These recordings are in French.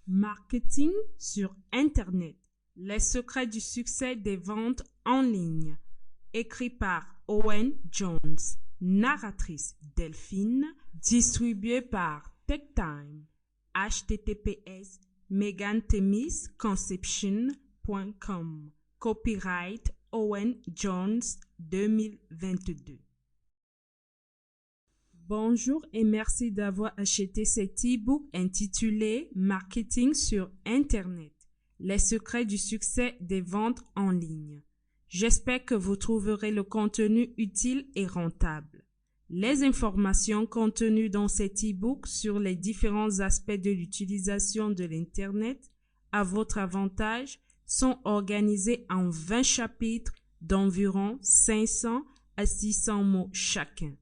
Marketing sur Internet. Les secrets du succès des ventes en ligne. Écrit par Owen Jones. Narratrice Delphine. Distribué par TechTime. https meganthemisconception.com. Copyright Owen Jones 2022. Bonjour et merci d'avoir acheté cet e-book intitulé Marketing sur Internet. Les secrets du succès des ventes en ligne. J'espère que vous trouverez le contenu utile et rentable. Les informations contenues dans cet e-book sur les différents aspects de l'utilisation de l'Internet à votre avantage sont organisées en 20 chapitres d'environ 500 à 600 mots chacun.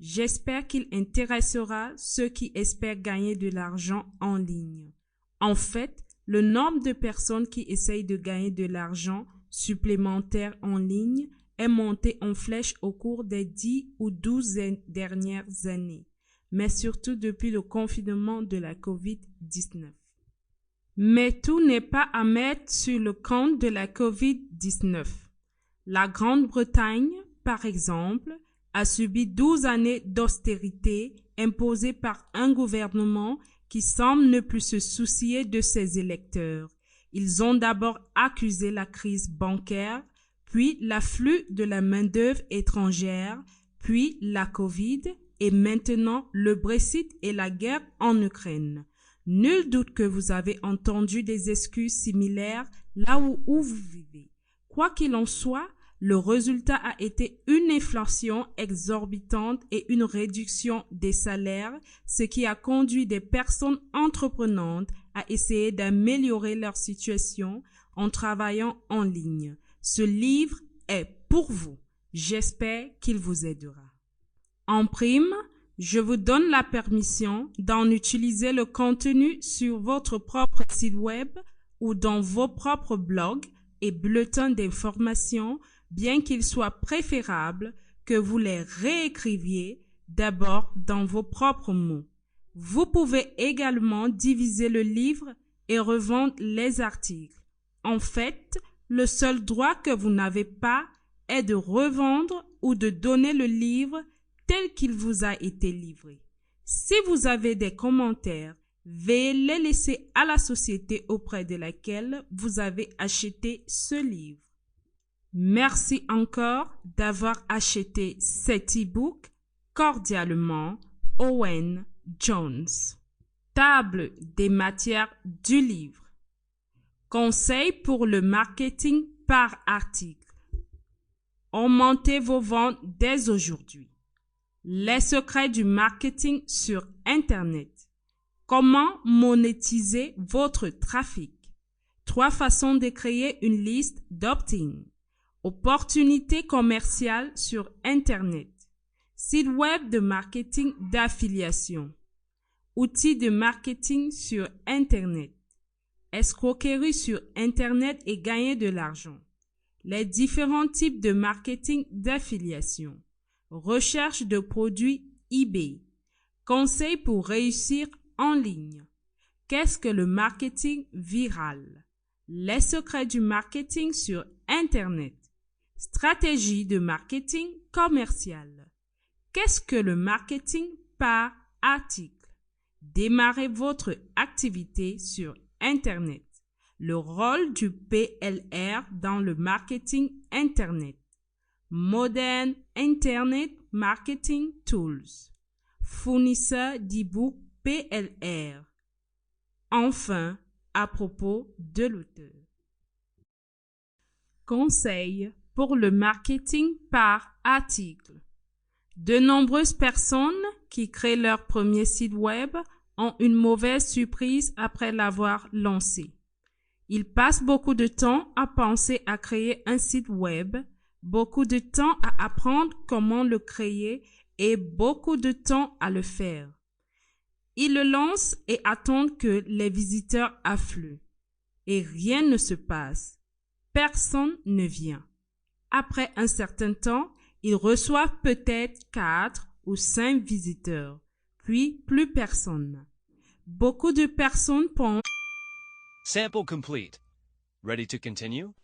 J'espère qu'il intéressera ceux qui espèrent gagner de l'argent en ligne. En fait, le nombre de personnes qui essayent de gagner de l'argent supplémentaire en ligne est monté en flèche au cours des 10 ou 12 dernières années, mais surtout depuis le confinement de la COVID-19. Mais tout n'est pas à mettre sur le compte de la COVID-19. La Grande-Bretagne, par exemple, a subi 12 années d'austérité imposées par un gouvernement qui semble ne plus se soucier de ses électeurs. Ils ont d'abord accusé la crise bancaire, puis l'afflux de la main-d'œuvre étrangère, puis la Covid et maintenant le Brexit et la guerre en Ukraine. Nul doute que vous avez entendu des excuses similaires là où vous vivez. Quoi qu'il en soit, le résultat a été une inflation exorbitante et une réduction des salaires, ce qui a conduit des personnes entreprenantes à essayer d'améliorer leur situation en travaillant en ligne. Ce livre est pour vous. J'espère qu'il vous aidera. En prime, je vous donne la permission d'en utiliser le contenu sur votre propre site web ou dans vos propres blogs et bulletins d'information, bien qu'il soit préférable que vous les réécriviez d'abord dans vos propres mots. Vous pouvez également diviser le livre et revendre les articles. En fait, le seul droit que vous n'avez pas est de revendre ou de donner le livre tel qu'il vous a été livré. Si vous avez des commentaires, veuillez les laisser à la société auprès de laquelle vous avez acheté ce livre. Merci encore d'avoir acheté cet e-book. Cordialement, Owen Jones. Table des matières du livre. Conseils pour le marketing par article. Augmentez vos ventes dès aujourd'hui. Les secrets du marketing sur Internet. Comment monétiser votre trafic. 3 façons de créer une liste d'opt-in. Opportunités commerciales sur Internet. Site web de marketing d'affiliation. Outils de marketing sur Internet. Escroquerie sur Internet et gagner de l'argent. Les différents types de marketing d'affiliation. Recherche de produits eBay. Conseils pour réussir en ligne. Qu'est-ce que le marketing viral? Les secrets du marketing sur Internet. Stratégie de marketing commercial. Qu'est-ce que le marketing par article? Démarrez votre activité sur Internet. Le rôle du PLR dans le marketing Internet. Modern Internet Marketing Tools. Fournisseur d'e-book PLR. Enfin, à propos de l'auteur. Conseils pour le marketing par article. De nombreuses personnes qui créent leur premier site web ont une mauvaise surprise après l'avoir lancé. Ils passent beaucoup de temps à penser à créer un site web, beaucoup de temps à apprendre comment le créer et beaucoup de temps à le faire. Ils le lancent et attendent que les visiteurs affluent. Et rien ne se passe. Personne ne vient. Après un certain temps, ils reçoivent peut-être 4 ou 5 visiteurs, puis plus personne. Beaucoup de personnes pensent Sample complete. Ready to continue?